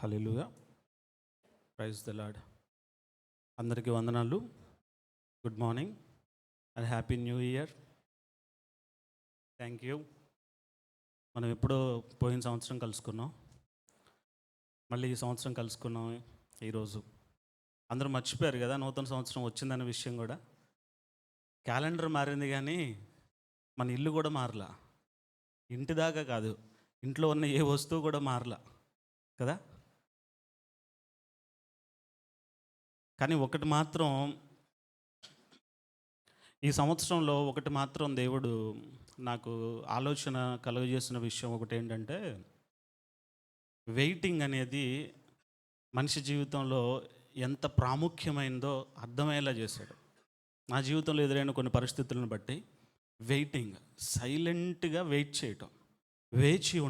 Hallelujah. Praise the lord. అందరికీ వందనాలు. Good morning and happy new year. Thank you. మనం ఎప్పుడో పోయిన సంవత్సరం కలుసుకున్నాం, మళ్ళీ ఈ సంవత్సరం కలుసుకున్నాం. ఈరోజు అందరూ మర్చిపోయారు కదా నూతన సంవత్సరం వచ్చిందనే విషయం కూడా. క్యాలెండర్ మారింది కానీ మన ఇల్లు కూడా మారలా. ఇంటి దాకా కాదు, ఇంట్లో ఉన్న ఏ వస్తువు కూడా మారలా కదా. కానీ ఒకటి మాత్రం ఈ సంవత్సరంలో దేవుడు నాకు ఆలోచన కలుగజేసిన విషయం ఒకటి ఏంటంటే, వెయిటింగ్ అనేది మనిషి జీవితంలో ఎంత ప్రాముఖ్యమైందో అర్థమయ్యేలా చేశాడు. నా జీవితంలో ఎదురైన కొన్ని పరిస్థితులను బట్టి వెయిటింగ్, సైలెంట్గా వెయిట్ చేయటం, వేచి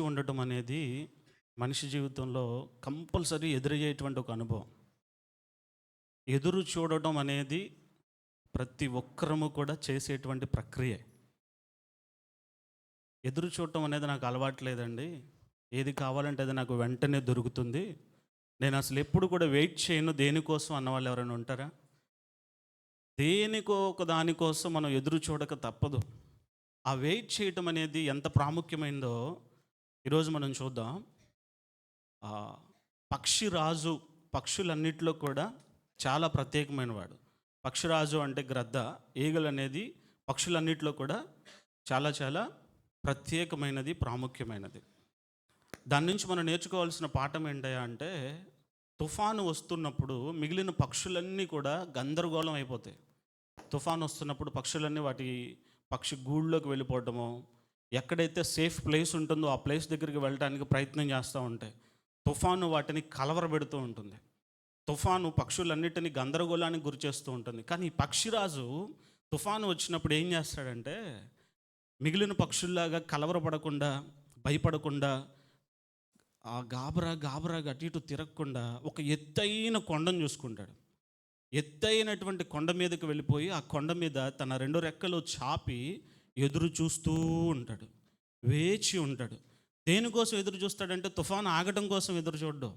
ఉండటం అనేది మనిషి జీవితంలో కంపల్సరీ ఎదురయ్యేటువంటి ఒక అనుభవం. ఎదురు చూడటం అనేది ప్రతి ఒక్కరము కూడా చేసేటువంటి ప్రక్రియ. ఎదురు చూడటం అనేది నాకు అలవాట్లేదండి, ఏది కావాలంటే అది నాకు వెంటనే దొరుకుతుంది, నేను అసలు ఎప్పుడు కూడా వెయిట్ చేయను దేనికోసం అన్నవాళ్ళు ఎవరైనా ఉంటారా? దేనికో ఒక దానికోసం మనం ఎదురు చూడక తప్పదు. ఆ వెయిట్ చేయటం అనేది ఎంత ప్రాముఖ్యమైందో ఈరోజు మనం చూద్దాం. పక్షిరాజు పక్షులన్నిటిలో కూడా చాలా ప్రత్యేకమైన వాడు. పక్షిరాజు అంటే గ్రద్ద, ఈగలు అనేది పక్షులన్నిటిలో కూడా చాలా చాలా ప్రత్యేకమైనది, ప్రాముఖ్యమైనది. దాని నుంచి మనం నేర్చుకోవాల్సిన పాఠం ఏంటయ్యా అంటే, తుఫాను వస్తున్నప్పుడు మిగిలిన పక్షులన్నీ కూడా గందరగోళం అయిపోతాయి. తుఫాను వస్తున్నప్పుడు పక్షులన్నీ వాటి పక్షి గూళ్ళలోకి వెళ్ళిపోవటము, ఎక్కడైతే సేఫ్ ప్లేస్ ఉంటుందో ఆ ప్లేస్ దగ్గరికి వెళ్ళడానికి ప్రయత్నం చేస్తూ ఉంటాయి. తుఫాను వాటిని కలవరబెడుతూ ఉంటుంది. తుఫాను పక్షులన్నిటినీ గందరగోళానికి గురి చేస్తూ ఉంటుంది. కానీ ఈ పక్షిరాజు తుఫాను వచ్చినప్పుడు ఏం చేస్తాడంటే, మిగిలిన పక్షుల్లాగా కలవరపడకుండా, భయపడకుండా, ఆ గాబరాగా అటు ఇటు తిరగకుండా ఒక ఎత్తైన కొండను చూసుకుంటాడు. ఎత్తైనటువంటి కొండ మీదకి వెళ్ళిపోయి ఆ కొండ మీద తన రెండు రెక్కలు చాపి ఎదురు చూస్తూ ఉంటాడు, వేచి ఉంటాడు. దేనికోసం ఎదురు చూస్తాడంటే, తుఫాను ఆగటం కోసం ఎదురు చూడ్డు,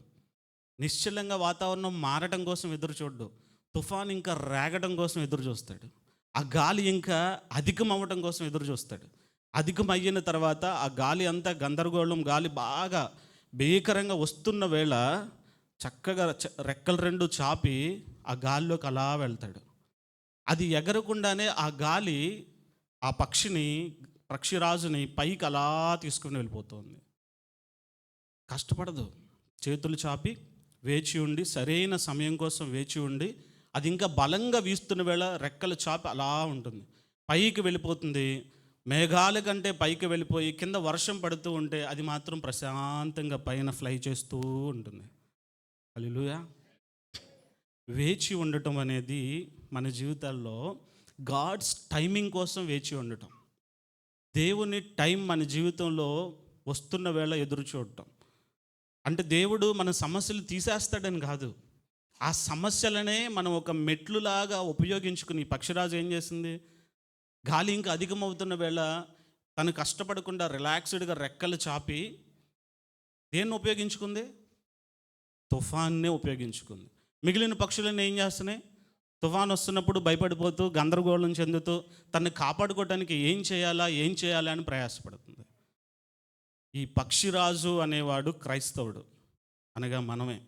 నిశ్చలంగా వాతావరణం మారటం కోసం ఎదురు చూడ్డు, తుఫాను ఇంకా రేగటం కోసం ఎదురు చూస్తాడు, ఆ గాలి ఇంకా అధికం అవ్వటం కోసం ఎదురు చూస్తాడు. అధికం అయిన తర్వాత ఆ గాలి అంతా గందరగోళం, గాలి బాగా భీకరంగా వస్తున్న వేళ చక్కగా రెక్కలు రెండు చాపి ఆ గాలిలోకి అలా వెళ్తాడు. అది ఎగరకుండానే ఆ గాలి ఆ పక్షిరాజుని పైకి అలా తీసుకుని వెళ్ళిపోతుంది. కష్టపడదు, చేతులు చాపి వేచి ఉండి, సరైన సమయం కోసం వేచి ఉండి, అది ఇంకా బలంగా వీస్తున్న వేళ రెక్కలు చాపి అలా ఉంటుంది, పైకి వెళ్ళిపోతుంది. మేఘాల కంటే పైకి వెళ్ళిపోయి కింద వర్షం పడుతూ ఉంటే అది మాత్రం ప్రశాంతంగా పైన ఫ్లై చేస్తూ ఉంటుంది. హల్లెలూయా. వేచి ఉండటం అనేది మన జీవితాల్లో గాడ్స్ టైమింగ్ కోసం వేచి ఉండటం. దేవుని టైం మన జీవితంలో వస్తున్న వేళ ఎదురు చూడటం అంటే, దేవుడు మన సమస్యలు తీసేస్తాడని కాదు, ఆ సమస్యలనే మనం ఒక మెట్లులాగా ఉపయోగించుకుని. పక్షిరాజు ఏం చేసింది? గాలి ఇంకా అధికమవుతున్న వేళ తను కష్టపడకుండా రిలాక్స్డ్గా రెక్కలు చాపి దేన్ని ఉపయోగించుకుంది? తుఫాన్నే ఉపయోగించుకుంది. మిగిలిన పక్షులను ఏం చేస్తున్నాయి? తుఫాన్ వస్తున్నప్పుడు భయపడిపోతూ, గందరగోళం చెందుతూ, తనని కాపాడుకోవడానికి ఏం చేయాలా అని ప్రయాసపడుతుంది. ఈ పక్షిరాజు అనేవాడు క్రైస్తవుడు, అనగా మనమే.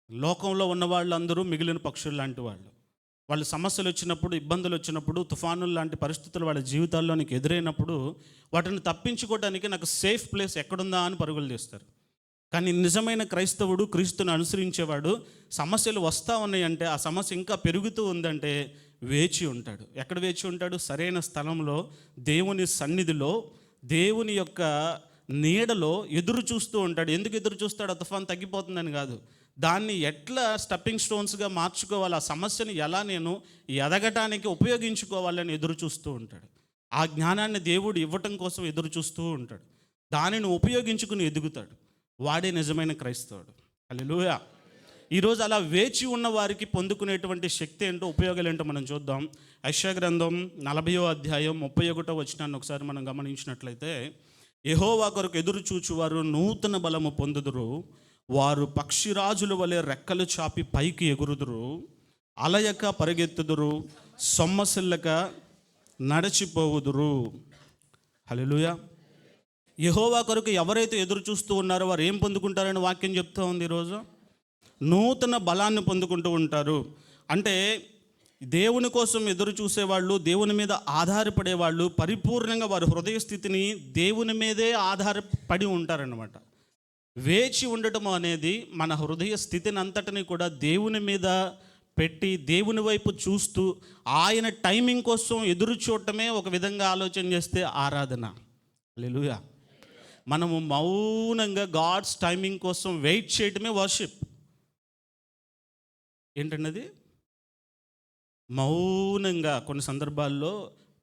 లోకంలో ఉన్న వాళ్ళందరూ మిగిలిన పక్షులు లాంటి వాళ్ళు. వాళ్ళు సమస్యలు వచ్చినప్పుడు, ఇబ్బందులు వచ్చినప్పుడు, తుఫానులు లాంటి పరిస్థితులు వాళ్ళ జీవితాల్లోనికి ఎదురైనప్పుడు వాటిని తప్పించుకోవడానికి నాకు సేఫ్ ప్లేస్ ఎక్కడుందా అని పరుగులు తీస్తారు. కానీ నిజమైన క్రైస్తవుడు, క్రీస్తుని అనుసరించేవాడు, సమస్యలు వస్తూ ఉన్నాయంటే, ఆ సమస్య ఇంకా పెరుగుతూ ఉందంటే వేచి ఉంటాడు. ఎక్కడ వేచి ఉంటాడు? సరైన స్థలంలో, దేవుని సన్నిధిలో, దేవుని యొక్క నీడలో ఎదురు చూస్తూ ఉంటాడు. ఎందుకు ఎదురు చూస్తాడు? ఆ తుఫాన్ తగ్గిపోతుందని కాదు, దాన్ని ఎట్లా స్టెప్పింగ్ స్టోన్స్గా మార్చుకోవాలి, ఆ సమస్యను ఎలా నేను ఎదగటానికి ఉపయోగించుకోవాలని ఎదురు చూస్తూ ఉంటాడు. ఆ జ్ఞానాన్ని దేవుడు ఇవ్వటం కోసం ఎదురు చూస్తూ ఉంటాడు. దానిని ఉపయోగించుకుని ఎదుగుతాడు. వాడే నిజమైన క్రైస్తవుడు. హల్లెలూయా. ఈరోజు అలా వేచి ఉన్న వారికి పొందుకునేటువంటి శక్తి ఏంటో, ఉపయోగాలు ఏంటో మనం చూద్దాం. యెషయా గ్రంథం 40వ అధ్యాయం 31వ వచనాన్ని ఒకసారి మనం గమనించినట్లయితే, యెహోవా కొరకు ఎదురు చూచువారు నూతన బలము పొందుదురు. వారు పక్షిరాజుల వలె రెక్కలు చాపి పైకి ఎగురుదురు. అలయక పరిగెత్తుదురు, సొమ్మసిల్లక నడిచిపోవుదురు. హల్లెలూయా. యెహోవా కొరకు ఎవరైతే ఎదురు చూస్తూ ఉన్నారో వారు ఏం పొందుకుంటారని వాక్యం చెప్తూ ఉంది ఈరోజు. నూతన బలాన్ని పొందుకుంటూ ఉంటారు. అంటే దేవుని కోసం ఎదురు చూసేవాళ్ళు, దేవుని మీద ఆధారపడేవాళ్ళు పరిపూర్ణంగా వారి హృదయ స్థితిని దేవుని మీదే ఆధారపడి ఉంటారన్నమాట. వేచి ఉండటం అనేది మన హృదయ స్థితిని అంతటిని కూడా దేవుని మీద పెట్టి దేవుని వైపు చూస్తూ ఆయన టైమింగ్ కోసం ఎదురు చూడటమే ఒక విధంగా ఆలోచన చేస్తే ఆరాధన. హల్లెలూయా. మనము మౌనంగా గాడ్స్ టైమింగ్ కోసం వెయిట్ చేయటమే వర్షిప్. ఏంటన్నది? మౌనంగా కొన్ని సందర్భాల్లో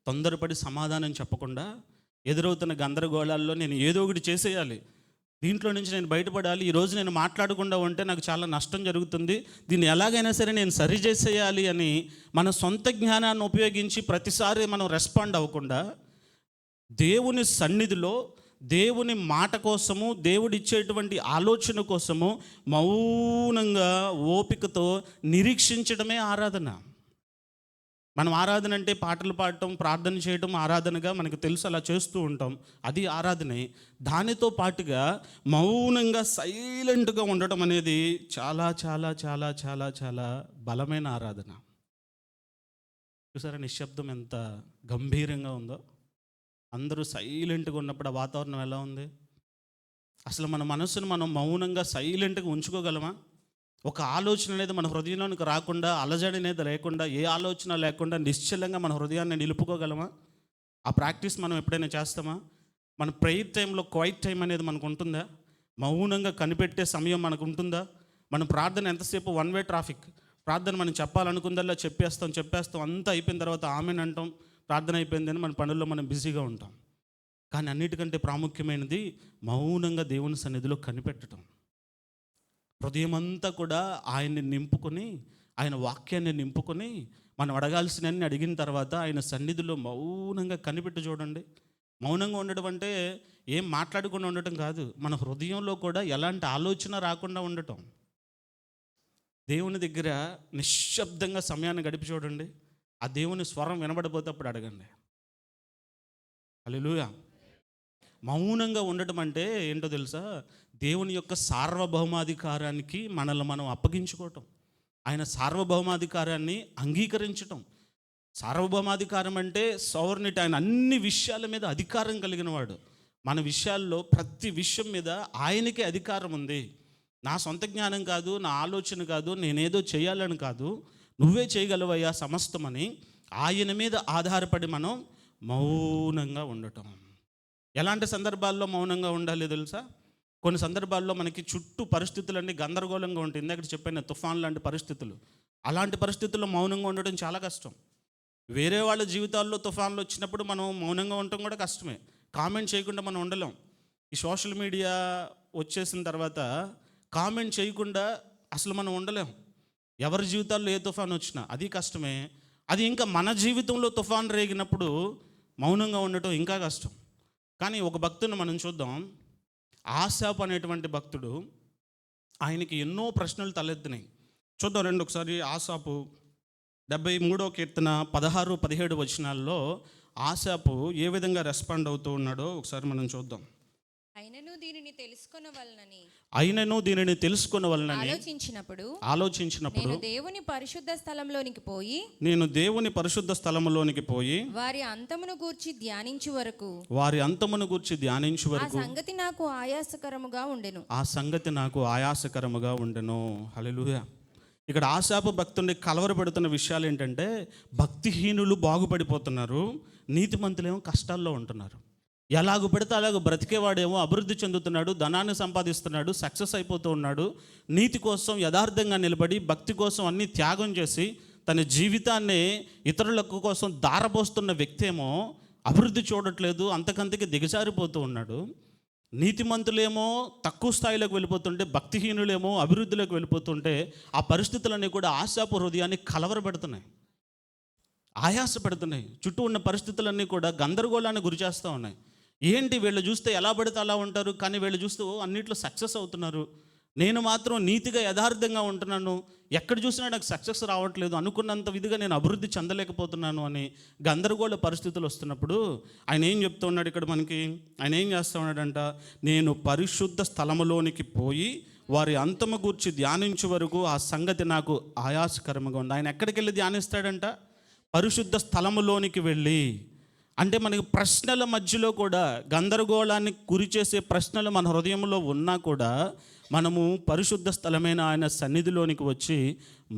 తొందరపడి సమాధానం చెప్పకుండా ఎదురవుతున్న గందరగోళాల్లో నేను ఏదో ఒకటి చేసేయాలి, దీంట్లో నుంచి నేను బయటపడాలి, ఈరోజు నేను మాట్లాడకుండా ఉంటే నాకు చాలా నష్టం జరుగుతుంది, దీన్ని ఎలాగైనా సరే నేను సరి చేసేయాలి అని మన సొంత జ్ఞానాన్ని ఉపయోగించి ప్రతిసారి మనం రెస్పాండ్ అవ్వకుండా దేవుని సన్నిధిలో దేవుని మాట కోసము, దేవుడిచ్చేటువంటి ఆలోచన కోసము మౌనంగా ఓపికతో నిరీక్షించడమే ఆరాధన. మనం ఆరాధన అంటే పాటలు పాడటం, ప్రార్థన చేయటం ఆరాధనగా మనకు తెలుసు, అలా చేస్తూ ఉంటాం, అది ఆరాధనే. దానితో పాటుగా మౌనంగా సైలెంట్గా ఉండటం అనేది చాలా చాలా చాలా చాలా చాలా బలమైన ఆరాధన. చూసారా నిశ్శబ్దం ఎంత గంభీరంగా ఉందో? అందరూ సైలెంట్గా ఉన్నప్పుడు ఆ వాతావరణం ఎలా ఉంది? అసలు మన మనసును మనం మౌనంగా సైలెంట్గా ఉంచుకోగలమా? ఒక ఆలోచన అనేది మన హృదయంలోనికి రాకుండా, అలజడి అనేది లేకుండా, ఏ ఆలోచన లేకుండా నిశ్చలంగా మన హృదయాన్ని నిలుపుకోగలమా? ఆ ప్రాక్టీస్ మనం ఎప్పుడైనా చేస్తామా? మన ప్రేయర్ టైంలో క్వైట్ టైం అనేది మనకు ఉంటుందా? మౌనంగా కనిపెట్టే సమయం మనకు ఉంటుందా? మనం ప్రార్థన ఎంతసేపు వన్ వే ట్రాఫిక్. ప్రార్థన మనం చెప్పాలనుకుందల్లా చెప్పేస్తాం, అంతా అయిపోయిన తర్వాత ఆమెన్ అంటాం, ప్రార్థన అయిపోయిందని మన పనుల్లో మనం బిజీగా ఉంటాం. కానీ అన్నిటికంటే ప్రాముఖ్యమైనది మౌనంగా దేవుని సన్నిధిలో కనిపెట్టడం. హృదయం అంతా కూడా ఆయన్ని నింపుకొని, ఆయన వాక్యాన్ని నింపుకొని, మనం అడగాల్సినన్ని అడిగిన తర్వాత ఆయన సన్నిధిలో మౌనంగా కనిపెట్టి చూడండి. మౌనంగా ఉండటం అంటే ఏం మాట్లాడకుండా ఉండటం కాదు, మన హృదయంలో కూడా ఎలాంటి ఆలోచన రాకుండా ఉండటం. దేవుని దగ్గర నిశ్శబ్దంగా సమయాన్ని గడిపి చూడండి. ఆ దేవుని స్వరం వినబడిపోతే అప్పుడు అడగండి. హల్లెలూయా. మౌనంగా ఉండటం అంటే ఏంటో తెలుసా? దేవుని యొక్క సార్వభౌమాధికారానికి మనల్ని మనం అప్పగించుకోవటం, ఆయన సార్వభౌమాధికారాన్ని అంగీకరించటం. సార్వభౌమాధికారం అంటే సోవర్నిటీ, ఆయన అన్ని విషయాల మీద అధికారం కలిగిన వాడు. మన విషయాల్లో ప్రతి విషయం మీద ఆయనకే అధికారం ఉంది. నా సొంత జ్ఞానం కాదు, నా ఆలోచన కాదు, నేనేదో చేయాలని కాదు, నువ్వే చేయగలవయ్యా సమస్తమని ఆయన మీద ఆధారపడి మనం మౌనంగా ఉండటం. ఎలాంటి సందర్భాల్లో మౌనంగా ఉండాలి తెలుసా? కొన్ని సందర్భాల్లో మనకి చుట్టూ పరిస్థితులన్నీ గందరగోళంగా ఉంటాయి. ఇందాక చెప్పిన తుఫాన్ లాంటి పరిస్థితులు, అలాంటి పరిస్థితుల్లో మౌనంగా ఉండడం చాలా కష్టం. వేరే వాళ్ళ జీవితాల్లో తుఫాన్లు వచ్చినప్పుడు మనం మౌనంగా ఉండటం కూడా కష్టమే. కామెంట్ చేయకుండా మనం ఉండలేం. ఈ సోషల్ మీడియా వచ్చేసిన తర్వాత కామెంట్ చేయకుండా అసలు మనం ఉండలేం. ఎవరి జీవితాల్లో ఏ తుఫాన్ వచ్చినా అది కష్టమే. అది ఇంకా మన జీవితంలో తుఫాన్ రేగినప్పుడు మౌనంగా ఉండటం ఇంకా కష్టం. కానీ ఒక భక్తుని మనం చూద్దాం. ఆసాపు అనేటువంటి భక్తుడు, ఆయనకి ఎన్నో ప్రశ్నలు తలెత్తినాయి. చూద్దాం రండి ఒకసారి. ఆసాపు 73వ కీర్తన 16, 17 వచనాల్లో ఆసాపు ఏ విధంగా రెస్పాండ్ అవుతూ ఉన్నాడో ఒకసారి మనం చూద్దాం. అయినను దీనిని తెలుసుకొనవలనని ఆలోచించినప్పుడు నేను దేవుని పరిశుద్ధ స్థలములోనికి పోయి వారి అంతమును గూర్చి ధ్యానించు వరకు ఆ సంగతి నాకు ఆయాసకరముగా ఉండెను. హల్లెలూయా. ఇక్కడ ఆశాపు భక్తుడిని కలవరపెడుతున్న విషయాలు ఏంటంటే, భక్తిహీనులు బాగుపడిపోతున్నారు, నీతిమంతులేమో కష్టాల్లో ఉంటున్నారు. ఎలాగ పెడితే అలాగ బ్రతికేవాడేమో అభివృద్ధి చెందుతున్నాడు, ధనాన్ని సంపాదిస్తున్నాడు, సక్సెస్ అయిపోతూ ఉన్నాడు. నీతి కోసం యథార్థంగా నిలబడి భక్తి కోసం అన్ని త్యాగం చేసి తన జీవితాన్ని ఇతరులకు కోసం దారపోస్తున్న వ్యక్తి ఏమో అభివృద్ధి చూడట్లేదు, అంతకంతకి దిగజారిపోతూ ఉన్నాడు. నీతిమంతులేమో తక్కువ స్థాయిలోకి వెళ్ళిపోతుంటే, భక్తిహీనులేమో అభివృద్ధిలోకి వెళ్ళిపోతుంటే ఆ పరిస్థితులన్నీ కూడా ఆశాపు హృదయాన్ని కలవరపెడుతున్నాయి, ఆయాస పెడుతున్నాయి. చుట్టూ ఉన్న పరిస్థితులన్నీ కూడా గందరగోళాన్ని గురి చేస్తూ ఉన్నాయి. ఏంటి వీళ్ళు చూస్తే ఎలా పడితే అలా ఉంటారు, కానీ వీళ్ళు చూస్తూ అన్నిట్లో సక్సెస్ అవుతున్నారు, నేను మాత్రం నీతిగా యథార్థంగా ఉంటున్నాను, ఎక్కడ చూసినా నాకు సక్సెస్ రావట్లేదు, అనుకున్నంత విధిగా నేను అభివృద్ధి చెందలేకపోతున్నాను అని గందరగోళ పరిస్థితులు వస్తున్నప్పుడు ఆయన ఏం చెప్తూ ఉన్నాడు ఇక్కడ మనకి? ఆయన ఏం చేస్తూ ఉన్నాడంట? నేను పరిశుద్ధ స్థలములోనికి పోయి వారి అంతము గూర్చి ధ్యానించే వరకు ఆ సంగతి నాకు ఆయాసకరంగా ఉంది. ఆయన ఎక్కడికి వెళ్ళి ధ్యానిస్తాడంట? పరిశుద్ధ స్థలములోనికి వెళ్ళి. అంటే మనకి ప్రశ్నల మధ్యలో కూడా, గందరగోళాన్ని గురి చేసే ప్రశ్నలు మన హృదయంలో ఉన్నా కూడా మనము పరిశుద్ధ స్థలమైన ఆయన సన్నిధిలోనికి వచ్చి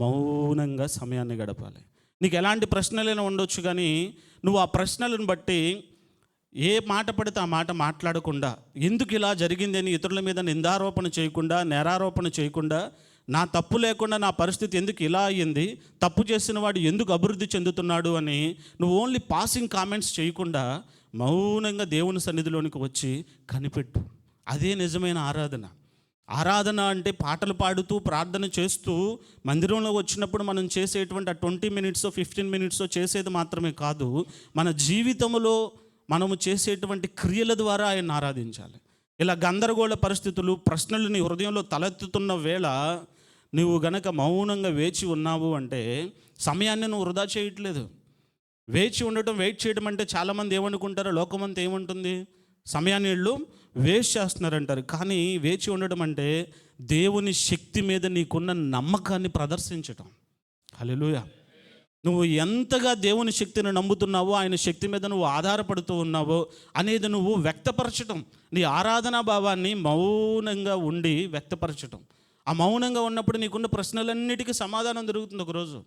మౌనంగా సమయాన్ని గడపాలి. నీకు ఎలాంటి ప్రశ్నలైనా ఉండొచ్చు, కానీ నువ్వు ఆ ప్రశ్నలను బట్టి ఏ మాట పడితే ఆ మాట మాట్లాడకుండా, ఎందుకు ఇలా జరిగిందని ఇతరుల మీద నిందారోపణ చేయకుండా, నేరారోపణ చేయకుండా, నా తప్పు లేకుండా నా పరిస్థితి ఎందుకు ఇలా అయ్యింది, తప్పు చేసిన వాడు ఎందుకు అభివృద్ధి చెందుతున్నాడు అని నువ్వు ఓన్లీ పాసింగ్ కామెంట్స్ చేయకుండా మౌనంగా దేవుని సన్నిధిలోనికి వచ్చి కనిపెట్టు. అదే నిజమైన ఆరాధన. ఆరాధన అంటే పాటలు పాడుతూ ప్రార్థన చేస్తూ మందిరంలో వచ్చినప్పుడు మనం చేసేటువంటి ఆ 20 మినిట్స్ 15 మినిట్స్ చేసేది మాత్రమే కాదు, మన జీవితంలో మనము చేసేటువంటి క్రియల ద్వారా ఆయన ఆరాధించాలి. ఇలా గందరగోళ పరిస్థితులు, ప్రశ్నలు నీ హృదయంలో తలెత్తుతున్న వేళ నువ్వు గనక మౌనంగా వేచి ఉన్నావు అంటే సమయాన్ని నువ్వు వృధా చేయట్లేదు. వేచి ఉండటం, వెయిట్ చేయడం అంటే చాలామంది ఏమనుకుంటారో, లోకమంతా ఏముంటుంది, సమయాన్ని వీళ్ళు వేస్ట్ చేస్తున్నారంటారు. కానీ వేచి ఉండడం అంటే దేవుని శక్తి మీద నీకున్న నమ్మకాన్ని ప్రదర్శించటం. హల్లెలూయా. నువ్వు ఎంతగా దేవుని శక్తిని నమ్ముతున్నావో, ఆయన శక్తి మీద నువ్వు ఆధారపడుతూ ఉన్నావో అనేది నువ్వు వ్యక్తపరచటం. నీ ఆరాధనా భావాన్ని మౌనంగా ఉండి వ్యక్తపరచటం. ఆ మౌనంగా ఉన్నప్పుడు నీకున్న ప్రశ్నలన్నిటికీ సమాధానం దొరుకుతుంది. ఒకరోజు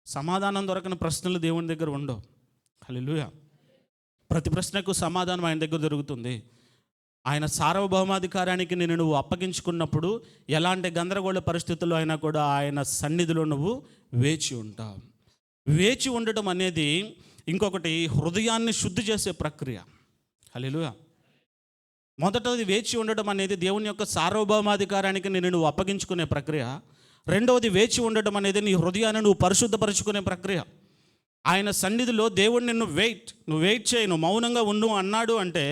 సమాధానం దొరకని ప్రశ్నలు దేవుని దగ్గర ఉండవు. హల్లెలూయా. ప్రతి ప్రశ్నకు సమాధానం ఆయన దగ్గర దొరుకుతుంది. ఆయన సార్వభౌమాధికారానికి నువ్వు అప్పగించుకున్నప్పుడు ఎలాంటి గందరగోళ పరిస్థితుల్లో అయినా కూడా ఆయన సన్నిధిలో నువ్వు వేచి ఉంటావు. వేచి ఉండటం అనేది ఇంకొకటి హృదయాన్ని శుద్ధి చేసే ప్రక్రియ. హల్లెలూయా. మొదటది వేచి ఉండటం అనేది దేవుని యొక్క సార్వభౌమాధికారానికి నువ్వు అప్పగించుకునే ప్రక్రియ. రెండవది వేచి ఉండటం అనేది నీ హృదయాన్ని నువ్వు పరిశుద్ధపరచుకునే ప్రక్రియ. ఆయన సన్నిధిలో దేవుడు నువ్వు వెయిట్ చేయి, నువ్వు మౌనంగా ఉండు అన్నాడు అంటే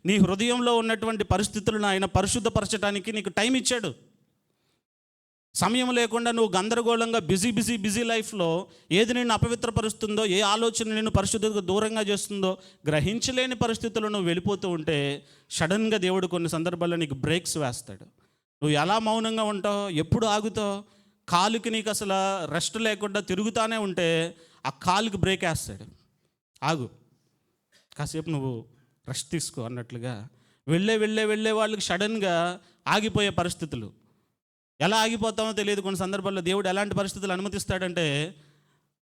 నీ హృదయంలో ఉన్నటువంటి పరిస్థితులను ఆయన పరిశుద్ధపరచడానికి నీకు టైం ఇచ్చాడు. సమయం లేకుండా నువ్వు గందరగోళంగా బిజీ లైఫ్లో ఏది నిన్ను అపవిత్రపరుస్తుందో, ఏ ఆలోచన నిన్ను పరిశుద్ధతకు దూరంగా చేస్తుందో గ్రహించలేని పరిస్థితుల్లో నువ్వు వెళ్ళిపోతూ ఉంటే సడన్గా దేవుడు కొన్ని సందర్భాల్లో నీకు బ్రేక్స్ వేస్తాడు. నువ్వు ఎలా మౌనంగా ఉంటావు, ఎప్పుడు ఆగుతావు, కాలుకి నీకు అసలు రెస్ట్ లేకుండా తిరుగుతానే ఉంటే ఆ కాలుకి బ్రేక్ వేస్తాడు. ఆగు, కాసేపు నువ్వు రెస్ట్ తీసుకో అన్నట్లుగా వెళ్ళే వాళ్ళకి సడన్గా ఆగిపోయే పరిస్థితులు. ఎలా ఆగిపోతామో తెలియదు. కొన్ని సందర్భాల్లో దేవుడు ఎలాంటి పరిస్థితులు అనుమతిస్తాడంటే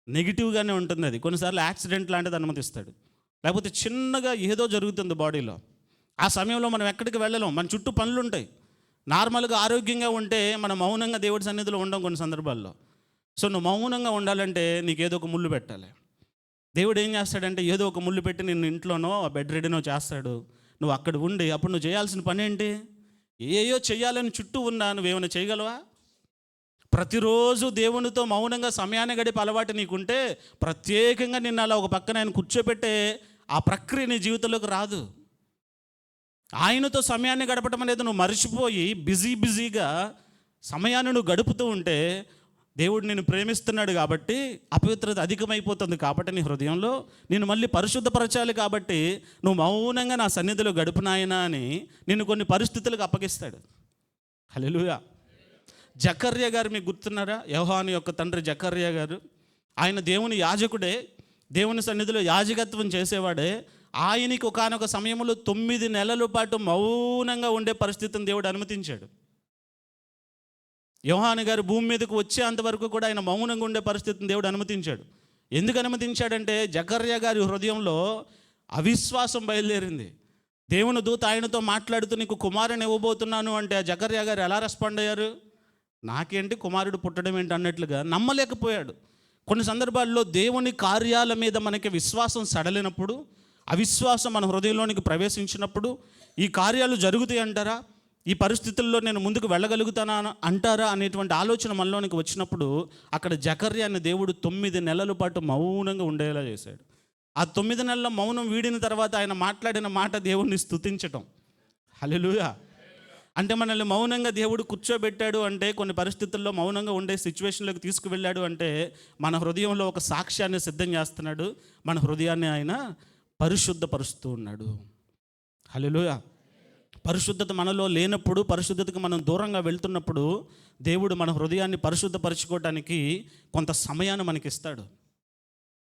నెగిటివ్గానే ఉంటుంది. అది కొన్నిసార్లు యాక్సిడెంట్ లాంటిది అనుమతిస్తాడు, లేకపోతే చిన్నగా ఏదో జరుగుతుంది బాడీలో. ఆ సమయంలో మనం ఎక్కడికి వెళ్ళలేం, మన చుట్టూ పనులు ఉంటాయి. నార్మల్గా ఆరోగ్యంగా ఉంటే మనం మౌనంగా దేవుడి సన్నిధిలో ఉండం కొన్ని సందర్భాల్లో. సో నువ్వు మౌనంగా ఉండాలంటే నీకు ఏదో ఒక ముళ్ళు పెట్టాలి. దేవుడు ఏం చేస్తాడంటే ఏదో ఒక ముళ్ళు పెట్టి నిన్ను ఇంట్లోనో బెడ్ రెడీనో చేస్తాడు. నువ్వు అక్కడ ఉండి అప్పుడు నువ్వు చేయాల్సిన పని ఏంటి? ఏయో చెయ్యాలని చుట్టూ ఉన్నా నువ్వేమైనా చేయగలవా? ప్రతిరోజు దేవునితో మౌనంగా సమయాన్ని గడిపే అలవాటు నీకుంటే ప్రత్యేకంగా నిన్ను అలా ఒక పక్కన ఆయన కూర్చోబెట్టే ఆ ప్రక్రియ నీ జీవితంలోకి రాదు. ఆయనతో సమయాన్ని గడపడం అనేది నువ్వు మర్చిపోయి బిజీగా సమయాన్ని నువ్వు గడుపుతూ ఉంటే దేవుడు నిన్ను ప్రేమిస్తున్నాడు కాబట్టి అపవిత్రత అధికమైపోతుంది. కాబట్టి నీ హృదయంలో నేను మళ్ళీ పరిశుద్ధపరచాలి కాబట్టి నువ్వు మౌనంగా నా సన్నిధిలో గడుపునాయనా అని నిన్ను కొన్ని పరిస్థితులకు అప్పగిస్తాడు. హల్లెలూయా. జకర్యా గారు మీకు గుర్తున్నారా? యోహాను యొక్క తండ్రి జకర్యా గారు, ఆయన దేవుని యాజకుడే, దేవుని సన్నిధిలో యాజకత్వం చేసేవాడే. ఆయనకి ఒకానొక సమయంలో 9 నెలల పాటు మౌనంగా ఉండే పరిస్థితిని దేవుడు అనుమతించాడు. యోహాను గారు భూమి మీదకు వచ్చేంతవరకు కూడా ఆయన మౌనంగా ఉండే పరిస్థితిని దేవుడు అనుమతించాడు. ఎందుకు అనుమతించాడంటే జకర్యా గారి హృదయంలో అవిశ్వాసం బయలుదేరింది. దేవుని దూత ఆయనతో మాట్లాడుతూ నీకు కుమారుని ఇవ్వబోతున్నాను అంటే ఆ జకర్యా గారు ఎలా రెస్పాండ్ అయ్యారు? నాకేంటి కుమారుడు పుట్టడం ఏంటి అన్నట్లుగా నమ్మలేకపోయాడు. కొన్ని సందర్భాల్లో దేవుని కార్యాల మీద మనకి విశ్వాసం సడలినప్పుడు, అవిశ్వాసం మన హృదయంలోనికి ప్రవేశించినప్పుడు ఈ కార్యాలు జరుగుతాయి అంటారా, ఈ పరిస్థితుల్లో నేను ముందుకు వెళ్ళగలుగుతానా అంటారా అనేటువంటి ఆలోచన మనలోనికి వచ్చినప్పుడు అక్కడ జకర్యాని దేవుడు 9 నెలల పాటు మౌనంగా ఉండేలా చేశాడు. ఆ 9 నెలల మౌనం వీడిన తర్వాత ఆయన మాట్లాడిన మాట దేవుణ్ణి స్తుతించటం. హల్లెలూయా. అంటే మనల్ని మౌనంగా దేవుడు కూర్చోబెట్టాడు అంటే, కొన్ని పరిస్థితుల్లో మౌనంగా ఉండే సిచ్యువేషన్లోకి తీసుకువెళ్ళాడు అంటే, మన హృదయంలో ఒక సాక్ష్యాన్ని సిద్ధం చేస్తున్నాడు. మన హృదయాన్ని ఆయన పరిశుద్ధపరుస్తూ ఉన్నాడు. హల్లెలూయా. పరిశుద్ధత మనలో లేనప్పుడు, పరిశుద్ధతకు మనం దూరంగా వెళ్తున్నప్పుడు, దేవుడు మన హృదయాన్ని పరిశుద్ధపరచుకోవటానికి కొంత సమయాన్ని మనకిస్తాడు.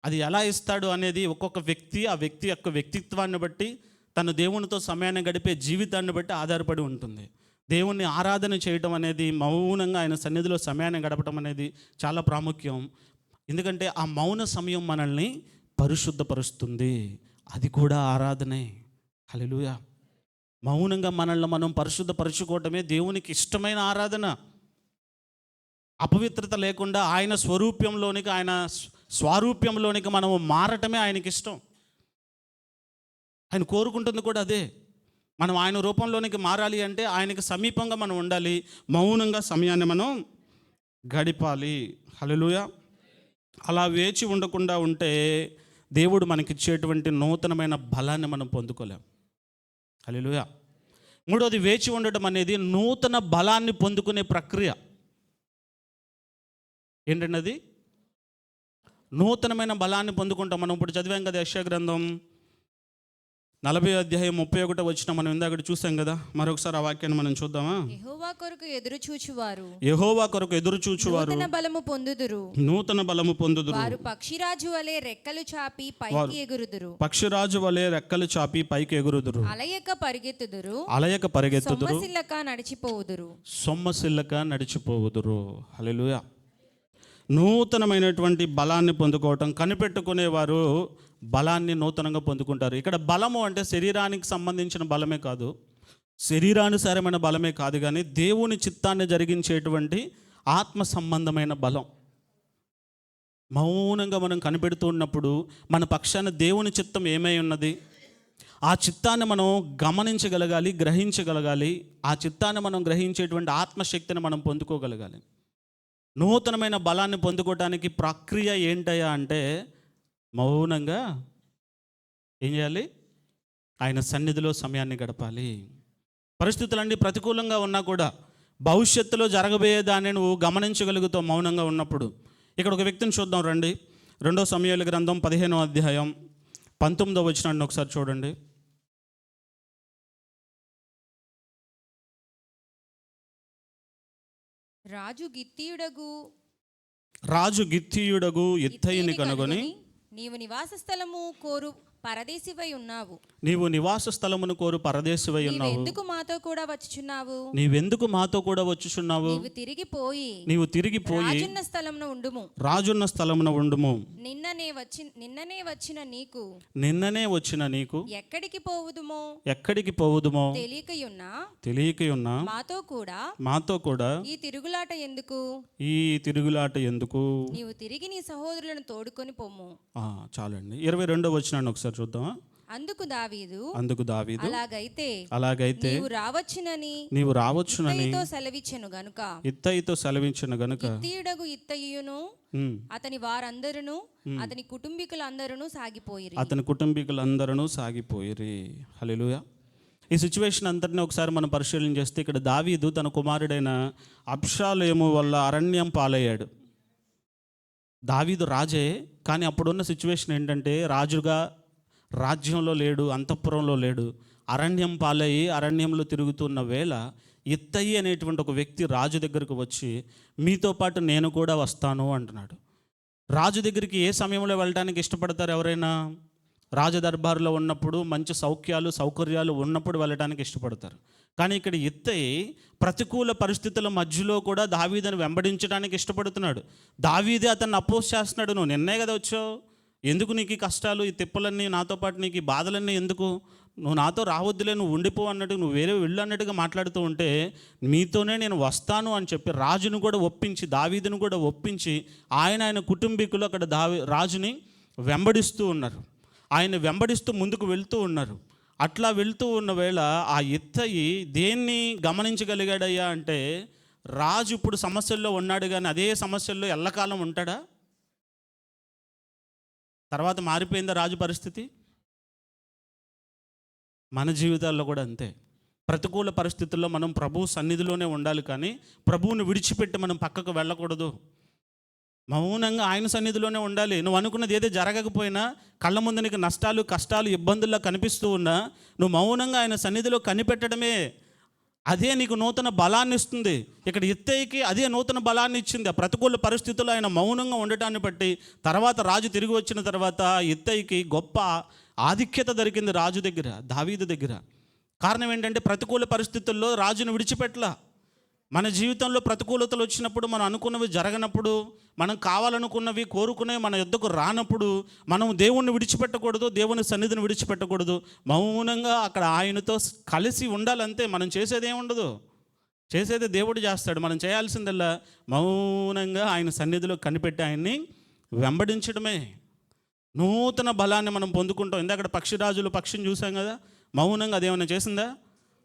అది ఎలా ఇస్తాడు అనేది ఒక్కొక్క వ్యక్తి, ఆ వ్యక్తి యొక్క వ్యక్తిత్వాన్ని బట్టి, తను దేవునితో సమయాన్ని గడిపే జీవితాన్ని బట్టి ఆధారపడి ఉంటుంది. దేవుణ్ణి ఆరాధన చేయటం అనేది, మౌనంగా ఆయన సన్నిధిలో సమయాన్ని గడపడం అనేది చాలా ప్రాముఖ్యం. ఎందుకంటే ఆ మౌన సమయం మనల్ని పరిశుద్ధపరుస్తుంది. అది కూడా ఆరాధనే. హల్లెలూయా. మౌనంగా మనల్ని మనం పరిశుద్ధపరచుకోవటమే దేవునికి ఇష్టమైన ఆరాధన. అపవిత్రత లేకుండా ఆయన స్వరూప్యంలోనికి, ఆయన స్వారూప్యంలోనికి మనము మారటమే ఆయనకి ఇష్టం. ఆయన కోరుకుంటుంది కూడా అదే. మనం ఆయన రూపంలోనికి మారాలి అంటే ఆయనకి సమీపంగా మనం ఉండాలి, మౌనంగా సమయాన్ని మనం గడిపాలి. హల్లెలూయా. అలా వేచి ఉండకుండా ఉంటే దేవుడు మనకిచ్చేటువంటి నూతనమైన బలాన్ని మనం పొందుకోలేం. హల్లెలూయా. మూడోది, వేచి ఉండటం అనేది నూతన బలాన్ని పొందుకునే ప్రక్రియ. ఏంటండి అది? నూతనమైన బలాన్ని పొందుకుంటాం. మనం ఇప్పుడు చదివాం కదా యెషయా గ్రంథం 40:31 మనం ఇందాక చూసాం కదా. మరొకసారి ఆ వాక్యాన్ని మనం చూద్దామా? యెహోవా కొరకు ఎదురు చూచువారు యెహోవా కొరకు ఎదురు చూచువారు నూతన బలము పొందుదురు. నూతన బలము పొందుదురు. వారు పక్షిరాజు వలె రెక్కలు చాపి పైకి ఎగురుదురు. పక్షిరాజు వలె రెక్కలు చాపి పైకి ఎగురుదురు. అలయక పరిగెత్తుదురు. అలయక పరిగెత్తుదురు. సొమ్మసిల్లక నడిచిపోవుదురు. సొమ్మసిల్లక నడిచిపోవుదురు. హల్లెలూయా. నూతనమైనటువంటి బలాన్ని పొందుకోవటం, కనిపెట్టుకునేవారు బలాన్ని నూతనంగా పొందుకుంటారు. ఇక్కడ బలము అంటే శరీరానికి సంబంధించిన బలమే కాదు, శరీరానుసారమైన బలమే కాదు, కానీ దేవుని చిత్తాన్ని జరిగించేటువంటి ఆత్మ సంబంధమైన బలం. మౌనంగా మనం కనిపెడుతూ ఉన్నప్పుడు మన పక్షాన దేవుని చిత్తం ఏమై ఉన్నది, ఆ చిత్తాన్ని మనం గమనించగలగాలి, గ్రహించగలగాలి. ఆ చిత్తాన్ని మనం గ్రహించేటువంటి ఆత్మశక్తిని మనం పొందుకోగలగాలి. నూతనమైన బలాన్ని పొందుకోవడానికి ప్రక్రియ ఏంటయ్యా అంటే, మౌనంగా ఏం చేయాలి? ఆయన సన్నిధిలో సమయాన్ని గడపాలి. పరిస్థితులన్నీ ప్రతికూలంగా ఉన్నా కూడా భవిష్యత్తులో జరగబోయే దాన్ని నువ్వు గమనించగలుగుతావు మౌనంగా ఉన్నప్పుడు. ఇక్కడ ఒక వ్యక్తిని చూద్దాం రండి. 2 సమూయేలు గ్రంథం 15వ అధ్యాయం 19వ వచనాన్ని ఒకసారి చూడండి. రాజు గిత్తీయుడగు ఇత్తయిని కనుగొని, నీవు నివాస స్థలము కోరు పరదేశివై ఉన్నావు. నీవు నివాస స్థలమును కోరు పరదేశివై ఉన్నావు. ఎందుకు మాతో కూడా వచ్చుచున్నావు? నీవెందుకు మాతో కూడా వచ్చుచున్నావు? నీవు తిరిగిపోయి రాజున్న స్థలమున ఉండుము. రాజున్న స్థలమున ఉండుము. నిన్ననే వచ్చిన నీకు ఎక్కడికి పోవుదుమో తెలియకయున్నా మాతో కూడా ఈ తిరుగులాట ఎందుకు? నీవు తిరిగి నీ సహోదరులను తోడుకొని పొమ్ము. చాలండి. 22వ వచనాన్ని ఒకసారి చూద్దామా? అందుకు దావీదు అలాగైతే నీవు రావచ్చునని ఇత్తయితో సెలవించెను గనుక ఇత్తయియును అతని వారందరూ అతని కుటుంబీకులందరూ సాగిపోయిరి. హల్లెలూయా. ఈ సిచ్యువేషన్ అంతటిని ఒకసారి మనం పరిశీలన చేస్తే, ఇక్కడ దావీదు తన కుమారుడైన అబ్షాలోము వల్ల అరణ్యం పాలయ్యాడు. దావీదు రాజే, కానీ అప్పుడున్న సిచ్యువేషన్ ఏంటంటే, రాజుగా రాజ్యంలో లేడు, అంతఃపురంలో లేడు, అరణ్యం పాలయ్యి అరణ్యంలో తిరుగుతున్న వేళ ఇత్తయి అనేటువంటి ఒక వ్యక్తి రాజు దగ్గరకు వచ్చి, మీతో పాటు నేను కూడా వస్తాను అంటున్నాడు. రాజు దగ్గరికి ఏ సమయంలో వెళ్ళడానికి ఇష్టపడతారు ఎవరైనా? రాజ దర్బారులో ఉన్నప్పుడు, మంచి సౌకర్యాలు ఉన్నప్పుడు వెళ్ళడానికి ఇష్టపడతారు. కానీ ఇక్కడ ఇత్తయి ప్రతికూల పరిస్థితుల మధ్యలో కూడా దావీదును వెంబడించడానికి ఇష్టపడుతున్నాడు. దావీదే అతన్ని అపోజ్ చేస్తున్నాడు. నువ్వు నిన్నే కదా వచ్చావు, ఎందుకు నీకు ఈ కష్టాలు, ఈ తిప్పలన్నీ, నాతో పాటు నీకు ఈ బాధలన్నీ ఎందుకు? నువ్వు నాతో రావద్దులే, నువ్వు ఉండిపో అన్నట్టు, నువ్వు వేరే వెళ్ళు అన్నట్టుగా మాట్లాడుతూ ఉంటే, మీతోనే నేను వస్తాను అని చెప్పి రాజును కూడా ఒప్పించి, దావీదును కూడా ఒప్పించి, ఆయన కుటుంబీకులు అక్కడ రాజుని వెంబడిస్తూ ఉన్నారు. ఆయన వెంబడిస్తూ ముందుకు వెళ్తూ ఉన్నారు. అట్లా వెళ్తూ ఉన్న వేళ ఆ ఇత్తయి దేన్ని గమనించగలిగాడయ్యా అంటే, రాజు ఇప్పుడు సమస్యల్లో ఉన్నాడు, కానీ అదే సమస్యల్లో ఎల్లకాలం ఉంటాడా? తర్వాత మారిపోయిందా రాజు పరిస్థితి? మన జీవితాల్లో కూడా అంతే. ప్రతికూల పరిస్థితుల్లో మనం ప్రభు సన్నిధిలోనే ఉండాలి, కానీ ప్రభువుని విడిచిపెట్టి మనం పక్కకు వెళ్ళకూడదు. మౌనంగా ఆయన సన్నిధిలోనే ఉండాలి. నువ్వు అనుకున్నది ఏదో జరగకపోయినా, కళ్ళ ముందు నీకు నష్టాలు, కష్టాలు, ఇబ్బందుల్లో కనిపిస్తూ ఉన్నా, నువ్వు మౌనంగా ఆయన సన్నిధిలో కనిపెట్టడమే అదే నీకు నూతన బలాన్ని ఇస్తుంది. ఇక్కడ ఇత్తయికి అదే నూతన బలాన్ని ఇచ్చింది. ఆ ప్రతికూల పరిస్థితుల్లో ఆయన మౌనంగా ఉండటాన్ని బట్టి తర్వాత రాజు తిరిగి వచ్చిన తర్వాత ఇత్తయికి గొప్ప ఆధిక్యత దొరికింది రాజు దగ్గర, దావీదు దగ్గర. కారణం ఏంటంటే ప్రతికూల పరిస్థితుల్లో రాజును విడిచిపెట్టలా. మన జీవితంలో ప్రతికూలతలు వచ్చినప్పుడు, మనం అనుకున్నవి జరగనప్పుడు, మనం కావాలనుకున్నవి కోరుకునే మన యొద్దకు రానప్పుడు మనం దేవుణ్ణి విడిచిపెట్టకూడదు, దేవుని సన్నిధిని విడిచిపెట్టకూడదు. మౌనంగా అక్కడ ఆయనతో కలిసి ఉండాలంతే. మనం చేసేది ఏముండదు, చేసేది దేవుడు చేస్తాడు. మనం చేయాల్సిందల్లా మౌనంగా ఆయన సన్నిధిలో కనిపెట్టి ఆయన్ని వెంబడించడమే. నూతన బలాన్ని మనం పొందుకుంటాం. ఇందాక పక్షిని చూసాం కదా, మౌనంగా అదేమైనా చేసిందా?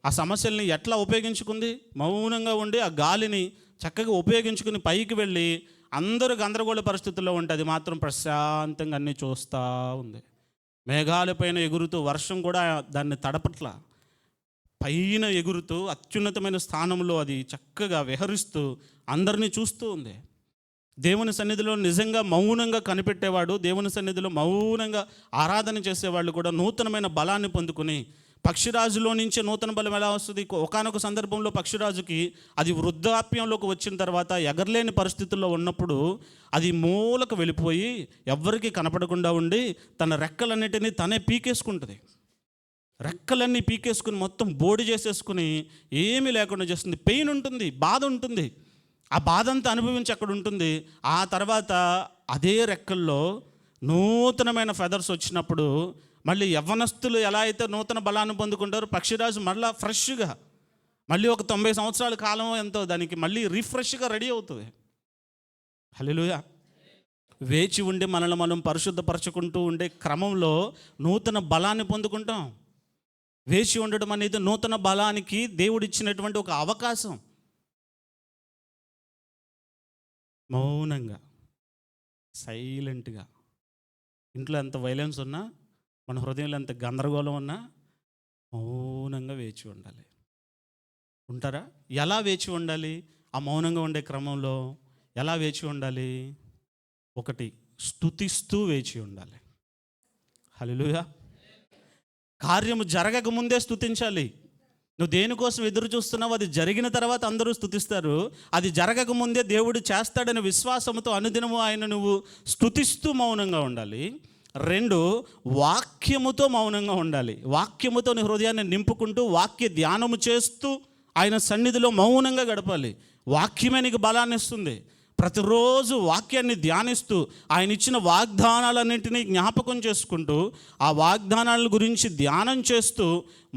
ఆ సమస్యల్ని ఎట్లా ఉపయోగించుకుంది? మౌనంగా ఉండి ఆ గాలిని చక్కగా ఉపయోగించుకుని పైకి వెళ్ళి అందరూ గందరగోళ పరిస్థితుల్లో ఉంటే అది మాత్రం ప్రశాంతంగా అన్నీ చూస్తూ ఉంది. మేఘాలపైన ఎగురుతూ, వర్షం కూడా దాన్ని తడపట్ల, పైన ఎగురుతూ అత్యున్నతమైన స్థానంలో అది చక్కగా విహరిస్తూ అందరినీ చూస్తూ ఉంది. దేవుని సన్నిధిలో నిజంగా మౌనంగా కనిపెట్టేవాడు, దేవుని సన్నిధిలో మౌనంగా ఆరాధన చేసేవాళ్ళు కూడా నూతనమైన బలాన్ని పొందుకుని, పక్షిరాజులో నుంచి నూతన బలం ఎలా వస్తుంది? ఒకానొక సందర్భంలో పక్షిరాజుకి అది వృద్ధాప్యంలోకి వచ్చిన తర్వాత ఎగరలేని పరిస్థితుల్లో ఉన్నప్పుడు అది మూలకు వెళ్ళిపోయి ఎవ్వరికీ కనపడకుండా ఉండి తన రెక్కలన్నిటినీ తనే పీకేసుకుంటుంది. రెక్కలన్నీ పీకేసుకుని మొత్తం బోడి చేసేసుకుని ఏమీ లేకుండా చేస్తుంది. పెయిన్ ఉంటుంది, బాధ ఉంటుంది. ఆ బాధ అంతా అనుభవించి అక్కడ ఉంటుంది. ఆ తర్వాత అదే రెక్కల్లో నూతనమైన ఫెదర్స్ వచ్చినప్పుడు మళ్ళీ యవ్వనస్తులు ఎలా అయితే నూతన బలాన్ని పొందుకుంటారో, పక్షిరాజు మళ్ళీ ఫ్రెష్గా మళ్ళీ ఒక 90 సంవత్సరాల కాలం ఎంతో దానికి మళ్ళీ రిఫ్రెష్గా రెడీ అవుతుంది. హల్లెలూయా. వేచి ఉండి మనల్ని మనం పరిశుద్ధపరచుకుంటూ ఉండే క్రమంలో నూతన బలాన్ని పొందుకుంటాం. వేచి ఉండడం అనేది నూతన బలానికి దేవుడిచ్చినటువంటి ఒక అవకాశం. మౌనంగా, సైలెంట్గా, ఇంట్లో ఎంత వైలెన్స్ ఉన్నా, మన హృదయంలో ఎంత గందరగోళం ఉన్నా మౌనంగా వేచి ఉండాలి. ఉంటారా? ఎలా వేచి ఉండాలి? ఆ మౌనంగా ఉండే క్రమంలో ఎలా వేచి ఉండాలి? ఒకటి, స్తుతిస్తూ వేచి ఉండాలి. హల్లెలూయా. కార్యము జరగకముందే స్తుతించాలి. నువ్వు దేనికోసం ఎదురు చూస్తున్నావు, అది జరిగిన తర్వాత అందరూ స్తుతిస్తారు. అది జరగకముందే దేవుడు చేస్తాడనే విశ్వాసంతో అనుదినము ఆయన నువ్వు స్తుతిస్తూ మౌనంగా ఉండాలి. 2, వాక్యముతో మౌనంగా ఉండాలి. వాక్యముతో నీ హృదయాన్ని నింపుకుంటూ వాక్య ధ్యానము చేస్తూ ఆయన సన్నిధిలో మౌనంగా గడపాలి. వాక్యమే నీకు బలాన్ని ఇస్తుంది. ప్రతిరోజు వాక్యాన్ని ధ్యానిస్తూ ఆయన ఇచ్చిన వాగ్దానాలన్నింటినీ జ్ఞాపకం చేసుకుంటూ ఆ వాగ్దానాల గురించి ధ్యానం చేస్తూ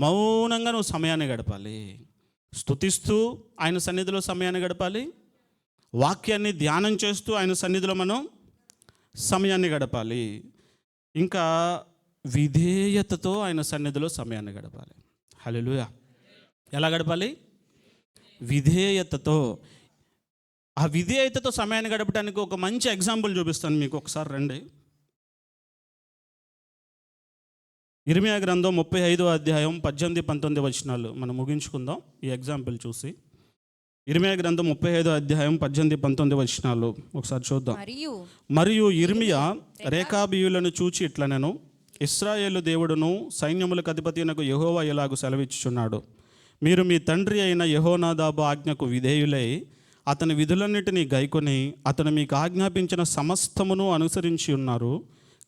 మౌనంగా నువ్వు సమయాన్ని గడపాలి. స్తుతిస్తూ ఆయన సన్నిధిలో సమయాన్ని గడపాలి. వాక్యాన్ని ధ్యానం చేస్తూ ఆయన సన్నిధిలో మనం సమయాన్ని గడపాలి. ఇంకా విధేయతతో ఆయన సన్నిధిలో సమయాన్ని గడపాలి. హల్లెలూయా. ఎలా గడపాలి? విధేయతతో. ఆ విధేయతతో సమయాన్ని గడపడానికి ఒక మంచి ఎగ్జాంపుల్ చూపిస్తాను మీకు. ఒకసారి రండి. ఇర్మియా గ్రంథం 35వ అధ్యాయం 18-19 వచనాలు మనం ముగించుకుందాం ఈ ఎగ్జాంపుల్ చూసి. ఇర్మియా గ్రంథం 35వ అధ్యాయం 18-19 వచనాలు ఒకసారి చూద్దాం. మరియు ఇర్మియా రేకాబీయులను చూచి ఇట్లనెను, ఇశ్రాయేలు దేవుడును సైన్యములకు అధిపతినకు యెహోవా ఇలాగు సెలవిచ్చుచున్నాడు, మీరు మీ తండ్రి అయిన యెహోనాదాబు ఆజ్ఞకు విధేయులై అతని విధులన్నిటినీ గైకొని అతను మీకు ఆజ్ఞాపించిన సమస్తమును అనుసరించి ఉన్నారు.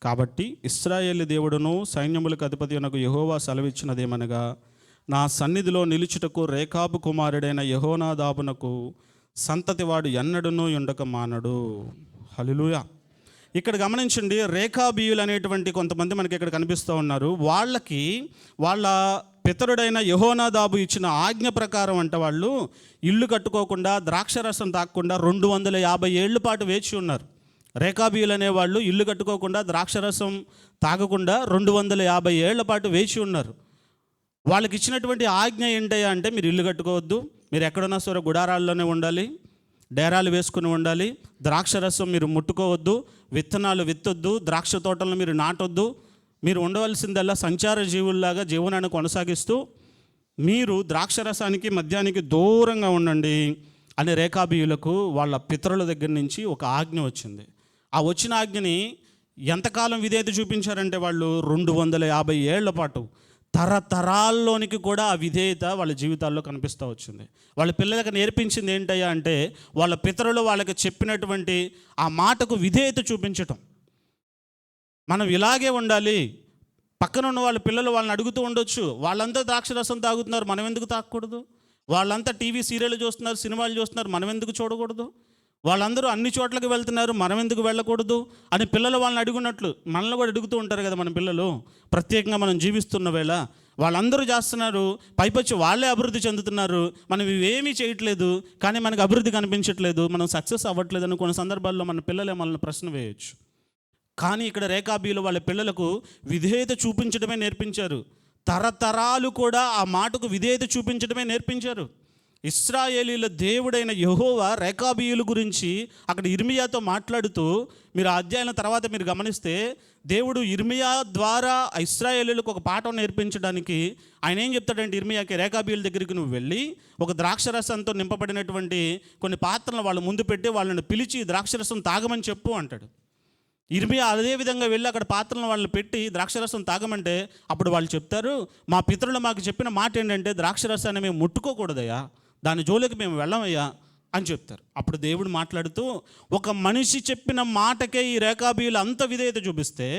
కాబట్టి ఇశ్రాయేలు దేవుడును సైన్యములకు అధిపతినకు యెహోవా సెలవిచ్చినదేమనగా, నా సన్నిధిలో నిలుచుటకు రేకాబు కుమారుడైన యెహోనాదాబునకు సంతతివాడు ఎన్నడూనూ ఉండక మానడు. హల్లెలూయా. ఇక్కడ గమనించండి, రేకాబీయులు అనేటువంటి కొంతమంది మనకి ఇక్కడ కనిపిస్తూ ఉన్నారు. వాళ్ళ పితరుడైన యెహోనాదాబు ఇచ్చిన ఆజ్ఞ ప్రకారం అంట వాళ్ళు ఇల్లు కట్టుకోకుండా ద్రాక్షరసం తాగకుండా 250 ఏళ్ల పాటు వేచి ఉన్నారు. రేకాబీయులు అనేవాళ్ళు ఇల్లు కట్టుకోకుండా ద్రాక్షరసం తాగకుండా 250 ఏళ్ల పాటు వేచి ఉన్నారు. వాళ్ళకి ఇచ్చినటువంటి ఆజ్ఞ ఏంటయ్యా అంటే, మీరు ఇల్లు కట్టుకోవద్దు, మీరు ఎక్కడున్నా సరే గుడారాల్లోనే ఉండాలి, డేరాలు వేసుకుని ఉండాలి, ద్రాక్షరసం మీరు ముట్టుకోవద్దు, విత్తనాలు విత్తొద్దు, ద్రాక్ష తోటలను మీరు నాటొద్దు, మీరు ఉండవలసిందల్లా సంచార జీవుల్లాగా జీవనాన్ని కొనసాగిస్తూ మీరు ద్రాక్షరసానికి మద్యానికి దూరంగా ఉండండి అని రేకాబీయులకు వాళ్ళ పితరుల దగ్గర నుంచి ఒక ఆజ్ఞ వచ్చింది. ఆ వచ్చిన ఆజ్ఞని ఎంతకాలం విధేయత చూపించారంటే వాళ్ళు 250 ఏళ్ల పాటు తరతరాల్లోనికి కూడా ఆ విధేయత వాళ్ళ జీవితాల్లో కనిపిస్తూ వచ్చింది. వాళ్ళ పిల్లలకు నేర్పించింది ఏంటయ్యా అంటే వాళ్ళ పితరులు వాళ్ళకి చెప్పినటువంటి ఆ మాటకు విధేయత చూపించటం. మనం ఇలాగే ఉండాలి. పక్కన ఉన్న వాళ్ళ పిల్లలు వాళ్ళని అడుగుతూ ఉండొచ్చు, వాళ్ళంతా ద్రాక్షరసం తాగుతున్నారు, మనం ఎందుకు తాగకూడదు? వాళ్ళంతా టీవీ సీరియల్ చూస్తున్నారు, సినిమాలు చూస్తున్నారు, మనం ఎందుకు చూడకూడదు? వాళ్ళందరూ అన్ని చోట్లకి వెళ్తున్నారు, మనం ఎందుకు వెళ్ళకూడదు అని పిల్లలు వాళ్ళని అడుగున్నట్లు మనల్ని కూడా అడుగుతూ ఉంటారు కదా. మన పిల్లలు ప్రత్యేకంగా మనం జీవిస్తున్న వేళ వాళ్ళందరూ చేస్తున్నారు, పైపొచ్చి వాళ్ళే అభివృద్ధి చెందుతున్నారు, మనం ఇవేమీ చేయట్లేదు, కానీ మనకు అభివృద్ధి కనిపించట్లేదు, మనం సక్సెస్ అవ్వట్లేదు అని కొన్ని సందర్భాల్లో మన పిల్లలే మనల్ని ప్రశ్న వేయచ్చు. కానీ ఇక్కడ రేకాబీలు వాళ్ళ పిల్లలకు విధేయత చూపించడమే నేర్పించారు. తరతరాలు కూడా ఆ మాటకు విధేయత చూపించడమే నేర్పించారు. ఇశ్రాయేలీల దేవుడైన యెహోవా రేకాబీయుల గురించి అక్కడ ఇర్మియాతో మాట్లాడుతూ, మీరు ఆ అధ్యాయం తర్వాత మీరు గమనిస్తే దేవుడు ఇర్మియా ద్వారా ఇశ్రాయేలీలకు ఒక పాఠం నేర్పించడానికి ఆయన ఏం చెప్తాడంటే ఇర్మియాకి, రేకాబీయుల దగ్గరికి నువ్వు వెళ్ళి ఒక ద్రాక్షరసంతో నింపబడినటువంటి కొన్ని పాత్రలను వాళ్ళ ముందు పెట్టి వాళ్ళని పిలిచి ద్రాక్షరసం తాగమని చెప్పు అంటాడు. ఇర్మియా అదే విధంగా వెళ్ళి అక్కడ పాత్రలను వాళ్ళని పెట్టి ద్రాక్షరసం తాగమంటే అప్పుడు వాళ్ళు చెప్తారు, మా పితరులు మాకు చెప్పిన మాట ఏంటంటే ద్రాక్షరసాన్ని మేము ముట్టుకోకూడదయ్యా, దాని జోలికి మేము వెళ్ళమయ్యా అని చెప్తారు. అప్పుడు దేవుడు మాట్లాడుతూ, ఒక మనిషి చెప్పిన మాటకే ఈ రేకాబీయులు అంత విధేయత చూపిస్తే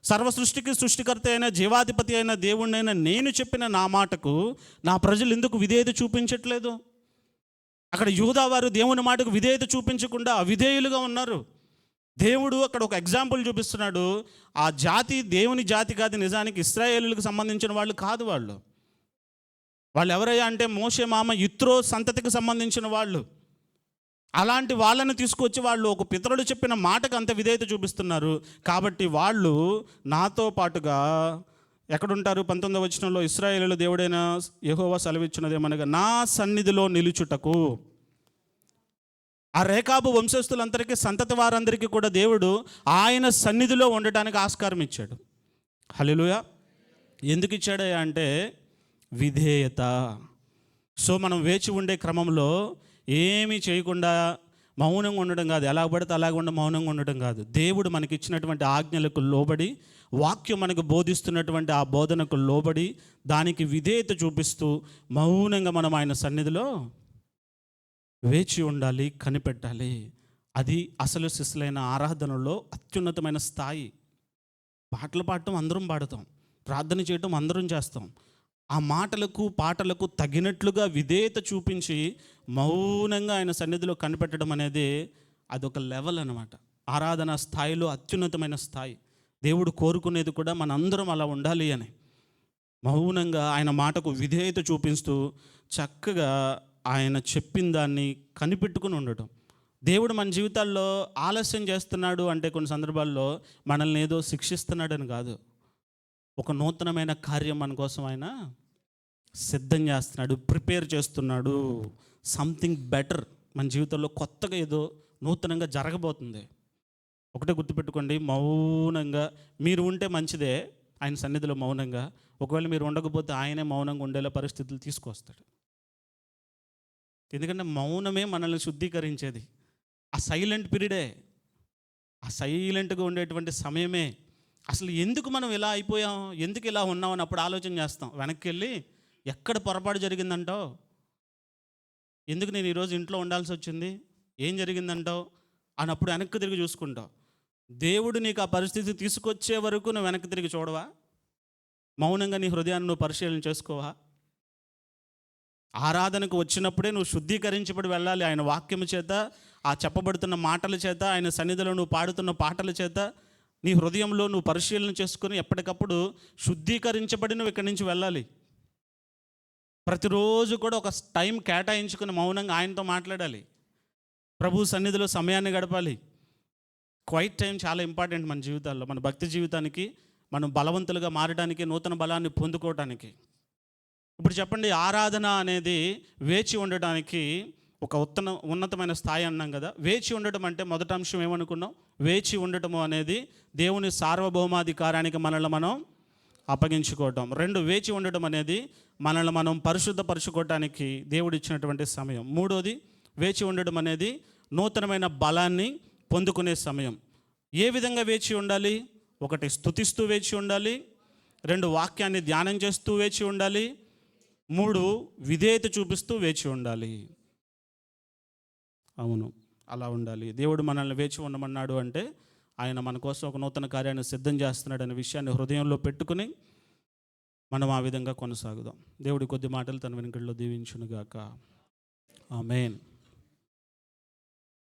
సర్వ సృష్టికి సృష్టికర్త అయిన జీవాధిపతి అయిన దేవుడినైనా నేను చెప్పిన నా మాటకు నా ప్రజలు ఎందుకు విధేయత చూపించట్లేదు? అక్కడ యూదావారు దేవుని మాటకు విధేయత చూపించకుండా అవిధేయులుగా ఉన్నారు. దేవుడు అక్కడ ఒక ఎగ్జాంపుల్ చూపిస్తున్నాడు. ఆ జాతి దేవుని జాతి కాదు, నిజానికి ఇశ్రాయేలులకు సంబంధించిన వాళ్ళు కాదు. వాళ్ళు ఎవరయ్యా అంటే మోషే మామ యిత్రో సంతతికి సంబంధించిన వాళ్ళు. అలాంటి వాళ్ళని తీసుకొచ్చి వాళ్ళు ఒక పితరుడు చెప్పిన మాటకు అంత విధేయత చూపిస్తున్నారు. కాబట్టి వాళ్ళు నాతో పాటుగా ఎక్కడుంటారు? 19వ వచనంలో ఇశ్రాయేలు దేవుడైన యెహోవా సెలవిచ్చినదేమనగా నా సన్నిధిలో నిలుచుటకు. ఆ రేకాబు వంశస్థులందరికీ సంతతి వారందరికీ కూడా దేవుడు ఆయన సన్నిధిలో ఉండటానికి ఆస్కారం ఇచ్చాడు. హల్లెలూయా. ఎందుకు ఇచ్చాడయ్యా అంటే విధేయత. సో మనం వేచి ఉండే క్రమంలో ఏమీ చేయకుండా మౌనంగా ఉండడం కాదు, ఎలా పడితే అలాగ మౌనంగా ఉండడం కాదు. దేవుడు మనకి ఇచ్చినటువంటి ఆజ్ఞలకు లోబడి, వాక్యం మనకు బోధిస్తున్నటువంటి ఆ బోధనకు లోబడి దానికి విధేయత చూపిస్తూ మౌనంగా మనం ఆయన సన్నిధిలో వేచి ఉండాలి, కనిపెట్టాలి. అది అసలు శిశులైన ఆరాధనలో అత్యున్నతమైన స్థాయి. పాటలు పాడటం అందరం పాడతాం, ప్రార్థన చేయటం అందరం చేస్తాం. ఆ మాటలకు పాటలకు తగినట్లుగా విధేయత చూపించి మౌనంగా ఆయన సన్నిధిలో కనిపెట్టడం అనేది అదొక లెవెల్ అన్నమాట. ఆరాధన స్థాయిలో అత్యున్నతమైన స్థాయి. దేవుడు కోరుకునేది కూడా మనందరం అలా ఉండాలి అని. మౌనంగా ఆయన మాటకు విధేయత చూపిస్తూ చక్కగా ఆయన చెప్పిన దాన్ని కనిపెట్టుకుని ఉండటం. దేవుడు మన జీవితాల్లో ఆలస్యం చేస్తున్నాడు అంటే కొన్ని సందర్భాల్లో మనల్ని ఏదో శిక్షిస్తున్నాడని కాదు, ఒక నూతనమైన కార్యం మన కోసం ఆయన సిద్ధం చేస్తున్నాడు, ప్రిపేర్ చేస్తున్నాడు. సంథింగ్ బెటర్ మన జీవితంలో కొత్తగా ఏదో నూతనంగా జరగబోతుంది. ఒకటే గుర్తుపెట్టుకోండి, మౌనంగా మీరు ఉంటే మంచిదే ఆయన సన్నిధిలో మౌనంగా. ఒకవేళ మీరు ఉండకపోతే ఆయనే మౌనంగా ఉండేలా పరిస్థితులు తీసుకొస్తాడు. ఎందుకంటే మౌనమే మనల్ని శుద్ధీకరించేది. ఆ సైలెంట్ పీరియడే, ఆ సైలెంట్గా ఉండేటువంటి సమయమే. అసలు ఎందుకు మనం ఇలా అయిపోయాం, ఎందుకు ఇలా ఉన్నాం అని అప్పుడు ఆలోచన చేస్తాం. వెనక్కి వెళ్ళి ఎక్కడ పొరపాటు జరిగిందంటావు, ఎందుకు నేను ఈరోజు ఇంట్లో ఉండాల్సి వచ్చింది, ఏం జరిగిందంటావు అని అప్పుడు వెనక్కి తిరిగి చూసుకుంటావు. దేవుడు నీకు ఆ పరిస్థితి తీసుకొచ్చే వరకు నువ్వు వెనక్కి తిరిగి చూడవా? మౌనంగా నీ హృదయాన్ని నువ్వు పరిశీలన చేసుకోవా? ఆరాధనకు వచ్చినప్పుడే నువ్వు శుద్ధీకరించబడి వెళ్ళాలి. ఆయన వాక్యము చేత, ఆ చెప్పబడుతున్న మాటల చేత, ఆయన సన్నిధిలో నువ్వు పాడుతున్న పాటల చేత నీ హృదయంలో నువ్వు పరిశీలన చేసుకుని ఎప్పటికప్పుడు శుద్ధీకరించబడి నువ్వు ఇక్కడి నుంచి వెళ్ళాలి. ప్రతిరోజు కూడా ఒక టైం కేటాయించుకుని మౌనంగా ఆయనతో మాట్లాడాలి. ప్రభు సన్నిధిలో సమయాన్ని గడపాలి. క్వైట్ టైం చాలా ఇంపార్టెంట్ మన జీవితాల్లో, మన భక్తి జీవితానికి, మనం బలవంతులుగా మారడానికి, నూతన బలాన్ని పొందుకోవటానికి. ఇప్పుడు చెప్పండి, ఆరాధన అనేది వేచి ఉండటానికి ఒక ఉన్నతమైన స్థాయి అన్నాం కదా. వేచి ఉండటం అంటే మొదటి అంశం ఏమనుకున్నాం? వేచి ఉండటము అనేది దేవుని సార్వభౌమాధికారానికి మనల్ని మనం అప్పగించుకోవటం. 2, వేచి ఉండటం అనేది మనల్ని మనం పరిశుద్ధపరచుకోవటానికి దేవుడు ఇచ్చినటువంటి సమయం. 3వది, వేచి ఉండటం అనేది నూతనమైన బలాన్ని పొందుకునే సమయం. ఏ విధంగా వేచి ఉండాలి? 1, స్తుతిస్తూ వేచి ఉండాలి. 2, వాక్యాన్ని ధ్యానం చేస్తూ వేచి ఉండాలి. 3, విధేయత చూపిస్తూ వేచి ఉండాలి. అవును, అలా ఉండాలి. దేవుడు మనల్ని వేచి ఉండమన్నాడు అంటే ఆయన మన కోసం ఒక నూతన కార్యాన్ని సిద్ధం చేస్తున్నాడు అనే విషయాన్ని హృదయంలో పెట్టుకుని మనం ఆ విధంగా కొనసాగుదాం. దేవుడి కొద్ది మాటలు తన వెనుకల్లో దీవించునుగాక. ఆమేన్.